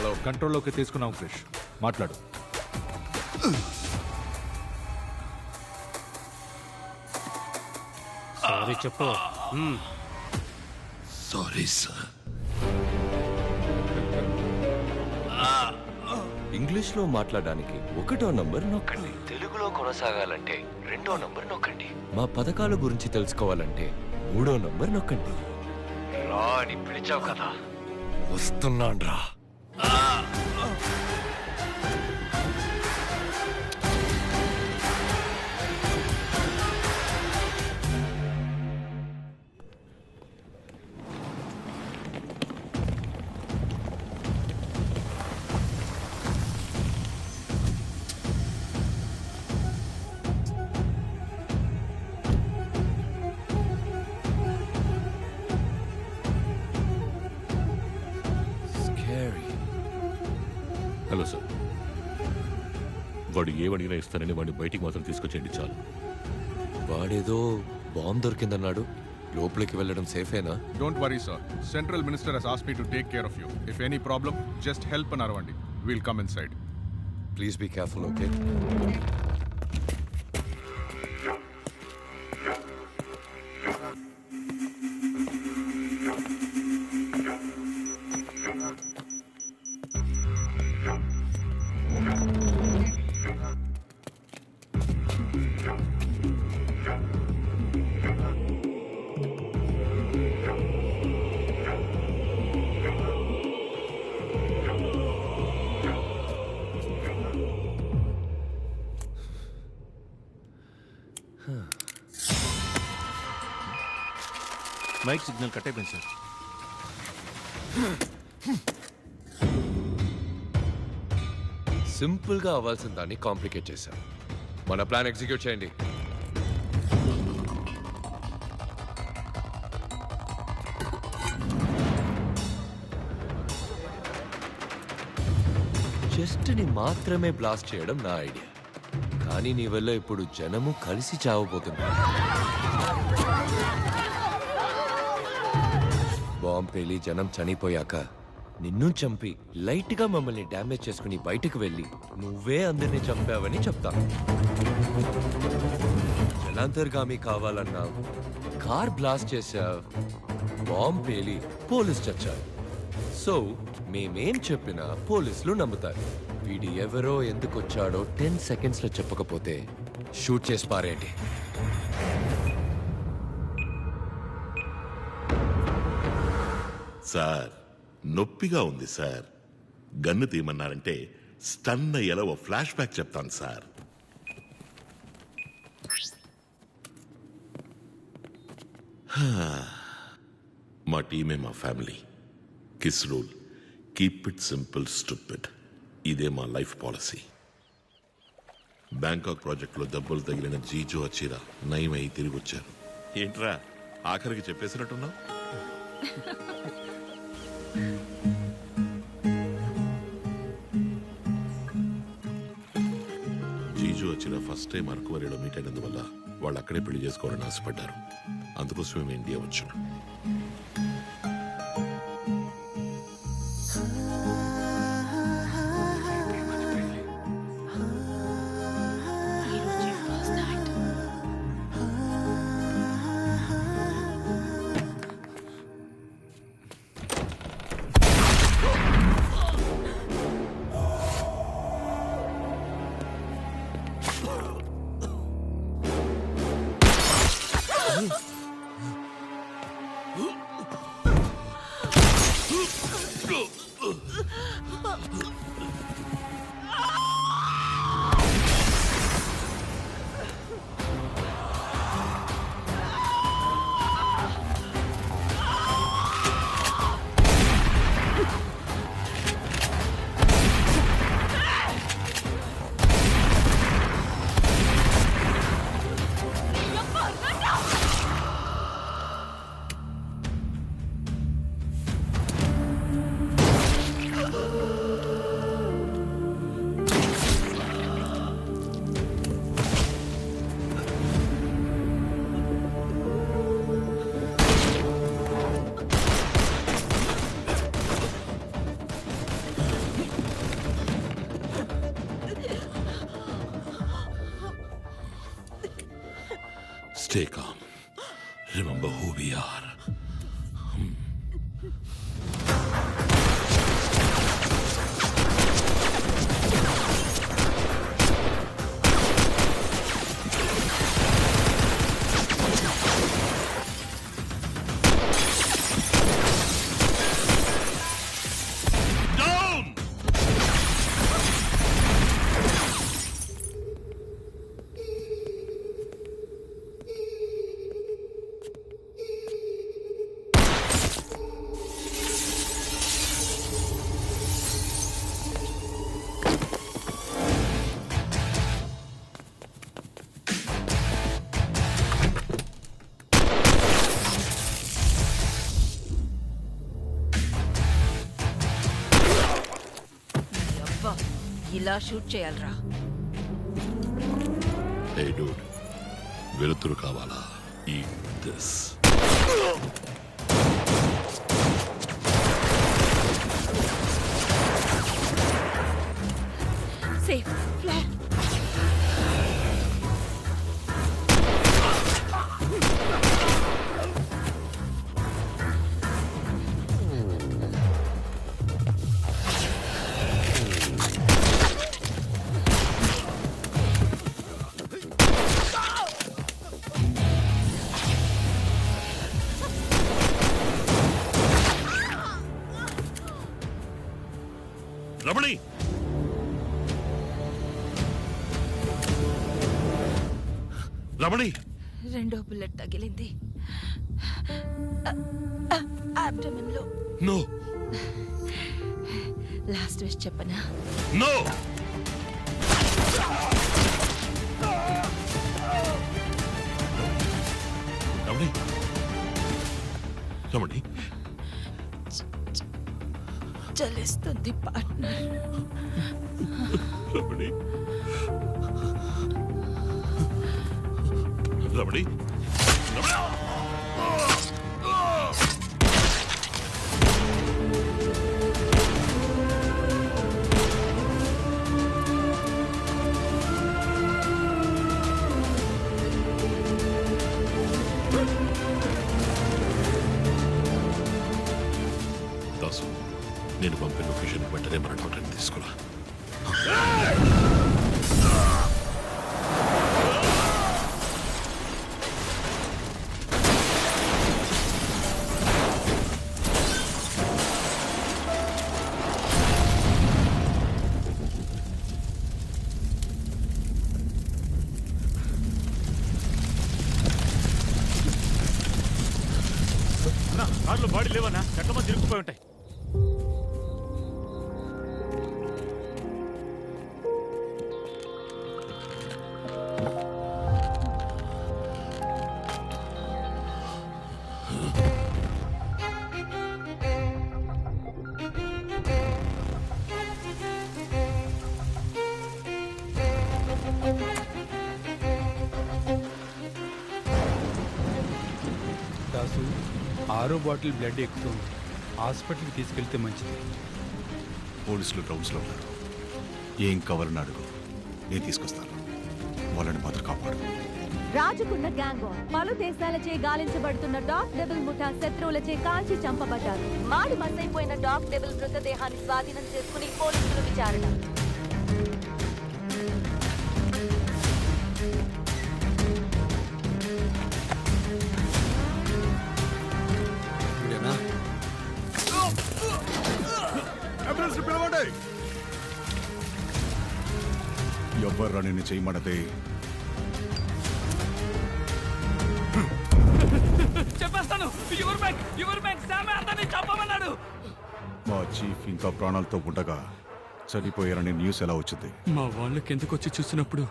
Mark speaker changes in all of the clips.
Speaker 1: Hello,
Speaker 2: కంట్రోల్లోకి తీసుకున్నాం క్రిష్. మాట్లాడు.
Speaker 3: సారీ చెప్పు.
Speaker 1: Sorry sir.
Speaker 4: ఇంగ్లీష్లో మాట్లాడడానికి 1వ నంబర్ నొక్కండి. తెలుగులో కొనసాగాలంటే 2వ నంబర్ నొక్కండి. మా పథకాల గురించి తెలుసుకోవాలంటే 3వ నంబర్ నొక్కండి. రా అని పిలిచావు కదా, వస్తున్నాన్రా.
Speaker 5: హలో సార్, వాడు ఏమడిగినా ఇస్తానని వాడిని బయటికి మాత్రం తీసుకొచ్చేయండి చాలు.
Speaker 4: వాడేదో బాంబు దొరికిందన్నాడు, లోపలికి వెళ్ళడం సేఫేనా?
Speaker 6: Don't worry, sir. Central Minister has asked me to take care of you. If any problem, just help an Aravandi. We'll come inside.
Speaker 4: Please be careful, okay?
Speaker 2: Mic signal cut అయిపోయింది sir.
Speaker 4: Simple గా అవ్వాల్సిన దాన్ని complicate చేశాం. మన plan execute చేయండి. Chest ని మాత్రమే blast చేయడం నా ఐడియా, కానీ నీ వల్ల ఇప్పుడు జనము కలిసి చావబోతున్నారు. బాంబు పేలి జనం చనిపోయాక నిన్ను చంపి లైట్ గా మమ్మల్ని డ్యామేజ్ చేసుకుని బయటకు వెళ్ళి నువ్వే అందరినీ చంపావని చెప్తాను. జనాంతర్గామి కావాలన్నావు, కార్ బ్లాస్ట్ చేశావు, బాంబు పేలి పోలీస్ చచ్చారు. సో మేమేం చెప్పినా పోలీసులు నమ్ముతారు. వీడి ఎవరో ఎందుకు వచ్చాడో 10 seconds లో చెప్పకపోతే షూట్ చేసి పారేయండి.
Speaker 1: సార్, నొప్పిగా ఉంది సార్. గన్ను తీయమన్నారంటే స్టన్ అయ్యేలా ఓ ఫ్లాష్ బ్యాక్ చెప్తాను సార్. మా టీమే మా family. Kiss rule, keep it simple stupid. ఇదే మా లైఫ్ పాలసీ. బ్యాంకాక్ ప్రాజెక్టులో దెబ్బలు తగిలిన జీజో అచ్చిరా నయమై తిరిగి వచ్చారు. ఏంట్రా ఆఖరికి చెప్పేసినట్టున్నావు? జీజు వచ్చిన ఫస్ట్ టైం అరకువరిలో మీట్ అయినందువల్ల వాళ్ళు అక్కడే పెళ్లి చేసుకోవాలని ఆశపడ్డారు. అందుకోసం మేము ఇండియా వచ్చాం. Stay calm. Remember who we are.
Speaker 3: అబ్బా ఇలా షూట్ చేయాలరా.
Speaker 1: Hey dude, వెలుతురు కావాలా? Eat this.
Speaker 3: Safe flat.
Speaker 1: Ramani, Ramani,
Speaker 3: రెండో బుల్లెట్ తగిలింది అబ్డమెన్ లో.
Speaker 1: నో
Speaker 3: లాస్ట్ విష్ చెప్పనా?
Speaker 1: నో. రమణి, రమణి,
Speaker 3: చలిస్తుంది పార్ట్నర్.
Speaker 1: రమణి, రమణి, రమణి. దాసు, నేను పంపిన లొకేషన్ వెంటనే మన డాక్టర్ని తీసుకురా.
Speaker 2: కార్లో బాడీ లేవన్నా, చెట్ల మంది తిరుగుపోయి ఉంటాయి.
Speaker 7: దాసు 6 బాటిల్ బ్లడ్ ఎక్కుతుంది. హాస్పిటల్కి తీసుకెళ్తే మంచిది.
Speaker 8: పోలీసులు గ్రౌండ్స్లో ఉన్నారు. ఏం కావాలని అడుగు, నేను తీసుకొస్తాను. వాళ్ళని మాత్రం కాపాడు.
Speaker 9: రాజుకున్న గ్యాంగ్ పలు దేశాలచే గాలించబడుతున్న డాగ్ డెబుల్ ముఠా శత్రువులచే కాల్చి చంపబడ్డారు. మాడి మసైపోయిన డాగ్ డెబుల్ మృతదేహాన్ని స్వాధీనం చేసుకుని పోలీసులు విచారణ.
Speaker 8: ఎవ్వర్రా నిన్ను చేయమన్నదే?
Speaker 10: చెప్పేస్తాను. యువర్ బ్యాంక్ సామే అతన్ని చంపమన్నాడు.
Speaker 8: మా చీఫ్ ఇంకా ప్రాణాలతో ఉండగా చనిపోయారని న్యూస్ ఎలా వచ్చింది?
Speaker 11: మా వాళ్ళకి ఎందుకు వచ్చి చూసినప్పుడు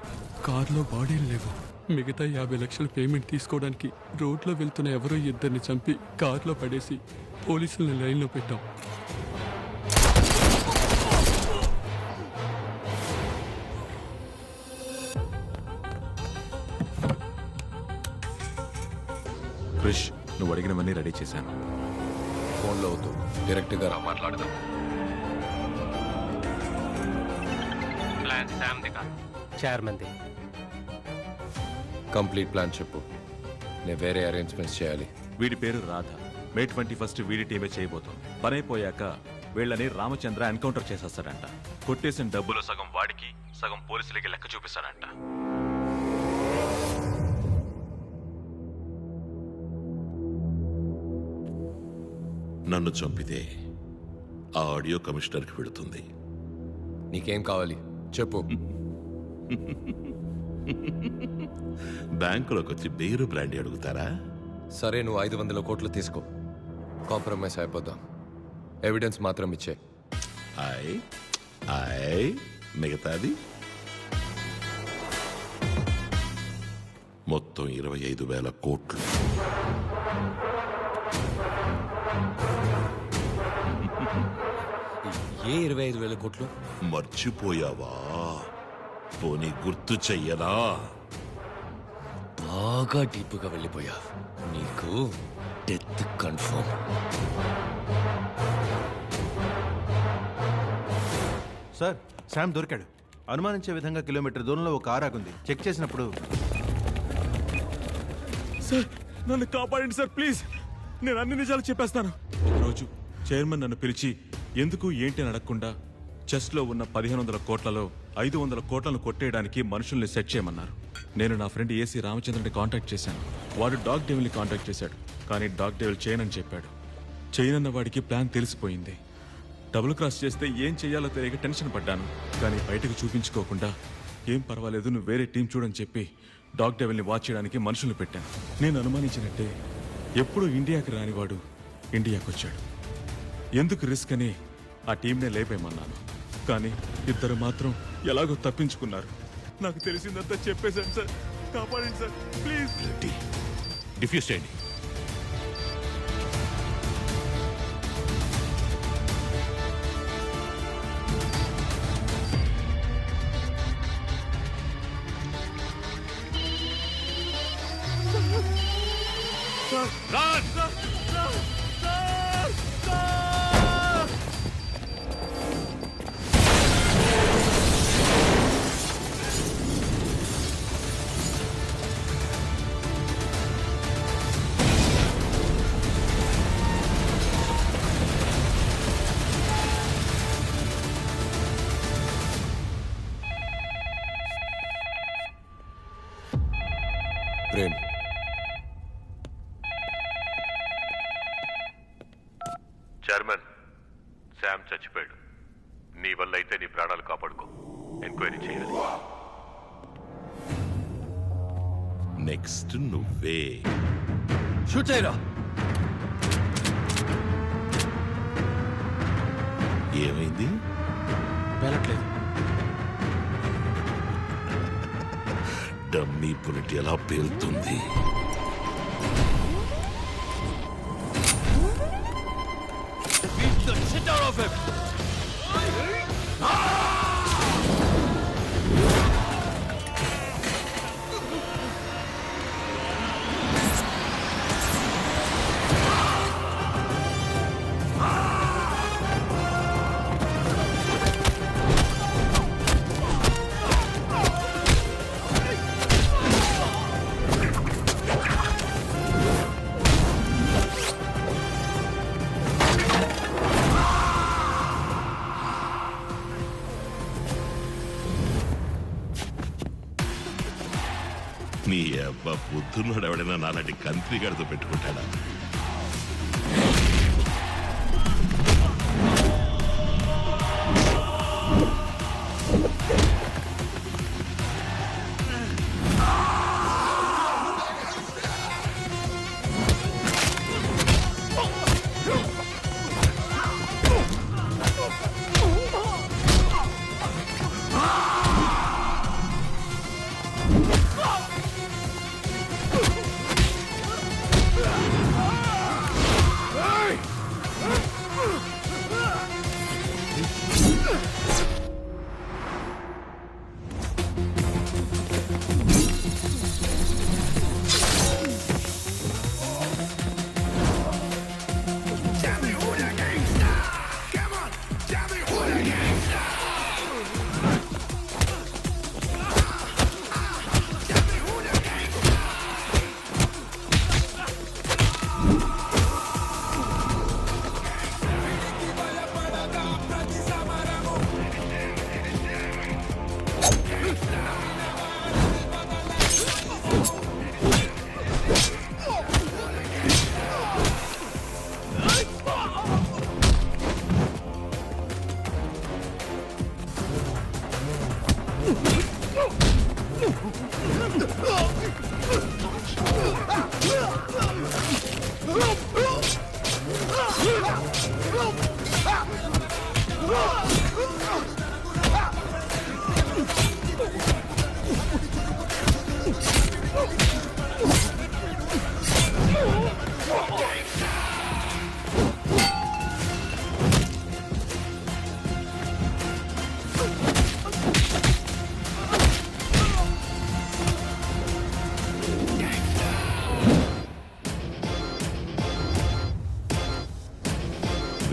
Speaker 11: కారులో బాడీలు లేవు. మిగతా 50 లక్షల పేమెంట్ తీసుకోవడానికి రోడ్లో వెళ్తున్న ఎవరో ఇద్దరిని చంపి కారులో పడేసి పోలీసుల్ని లైన్లో పెట్టాం.
Speaker 2: క్రిష్, నువ్వు అడిగినవన్నీ రెడీ చేశాను.
Speaker 4: ఫోన్లో వద్దు, డైరెక్ట్గా రా, మాట్లాడదాం.
Speaker 10: చైర్మన్ ది
Speaker 4: కంప్లీట్ ప్లాన్ చెప్పు. నేను వేరే అరేంజ్మెంట్స్ చేయాలి.
Speaker 2: వీడి పేరు రాధ. మే 21 వీడి టీమే చేయబోతోంది. పని అయిపోయాక వీళ్ళని రామచంద్ర ఎన్కౌంటర్ చేసేస్తాడంట. కొట్టేసిన డబ్బులు సగం వాడికి సగం పోలీసులకి లెక్క చూపిస్తాడంట.
Speaker 1: నన్ను చంపితే ఆ ఆడియో కమిషనర్కి వెళుతుంది.
Speaker 4: నీకేం కావాలి చెప్పు.
Speaker 1: బ్యాంకులోకి వచ్చి బేరు బ్రాండీ అడుగుతారా?
Speaker 4: సరే, నువ్వు 500 కోట్లు తీసుకో. కాంప్రమైజ్ అయిపోదాం. ఎవిడెన్స్ మాత్రం ఇచ్చే.
Speaker 1: మిగతాది మొత్తం 25,000 కోట్లు.
Speaker 4: ఏ 25,000 కోట్లు?
Speaker 1: మర్చిపోయావా? పోనీ గుర్తు చెయ్యరా?
Speaker 4: బాగా డీప్గా వెళ్ళిపోయా. నీకు డెత్ కన్ఫర్మ్.
Speaker 12: సార్, శామ్ దొరికాడు. అనుమానించే విధంగా కిలోమీటర్ దూరంలో ఒక కారు ఆగుంది. చెక్ చేసినప్పుడు
Speaker 2: సార్, నన్ను కాపాడండి సార్, ప్లీజ్. నేను అన్ని నిజాలు చెప్పేస్తాను. ఒకరోజు చైర్మన్ నన్ను పిలిచి ఎందుకు ఏంటి అని అడగకుండా చెస్ట్లో ఉన్న 1500 కోట్లలో 500 కోట్లను కొట్టేయడానికి మనుషుల్ని సెట్ చేయమన్నారు. నేను నా ఫ్రెండ్ ఏసీ రామచంద్రుని కాంటాక్ట్ చేశాను. వాడు డాగ్ డెవిల్ని కాంటాక్ట్ చేశాడు. కానీ డాగ్ డెవిల్ చేయనని చెప్పాడు. చేయనన్న వాడికి ప్లాన్ తెలిసిపోయింది. డబుల్ క్రాస్ చేస్తే ఏం చేయాలో తెలియక టెన్షన్ పడ్డాను. కానీ బయటకు చూపించుకోకుండా ఏం పర్వాలేదు, నువ్వు వేరే టీం చూడని చెప్పి డాగ్ డెవిల్ని వాచ్ చేయడానికి మనుషులు పెట్టాను. నేను అనుమానించినట్టే ఎప్పుడూ ఇండియాకి రానివాడు ఇండియాకి వచ్చాడు. ఎందుకు రిస్క్ అని ఆ టీంనే లేపేయమన్నాను. కానీ ఇద్దరు మాత్రం ఎలాగో తప్పించుకున్నారు. నాకు తెలిసిందంతా చెప్పేశాను సార్, కాపాడండి సార్ ప్లీజ్.
Speaker 5: డిఫ్యూజ్ చేయండి.
Speaker 4: ప్రేమ్,
Speaker 5: చైర్మన్, శామ్ చచ్చిపోయాడు. నీ వల్ల అయితే నీ ప్రాణాలు కాపాడుకో. ఎంక్వైరీ చేయాలి.
Speaker 1: నెక్స్ట్ నువ్వే.
Speaker 4: షూట్ చేయరా.
Speaker 1: ఏమైంది?
Speaker 7: వెళ్ళట్లేదు.
Speaker 1: డమ్మీ బుల్లెట్ ఎలా పేలుతుంది? నీ అబ్బా పొద్దున్నోడు ఎవడైనా నాలాంటి కంత్రి గడితో పెట్టుకుంటాడా?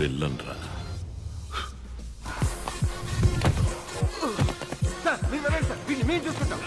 Speaker 1: వెళ్ళన్రా.
Speaker 10: సార్ మీరు వెళ్ళండి సార్, వీడిని మేము చూసుకుంటాం.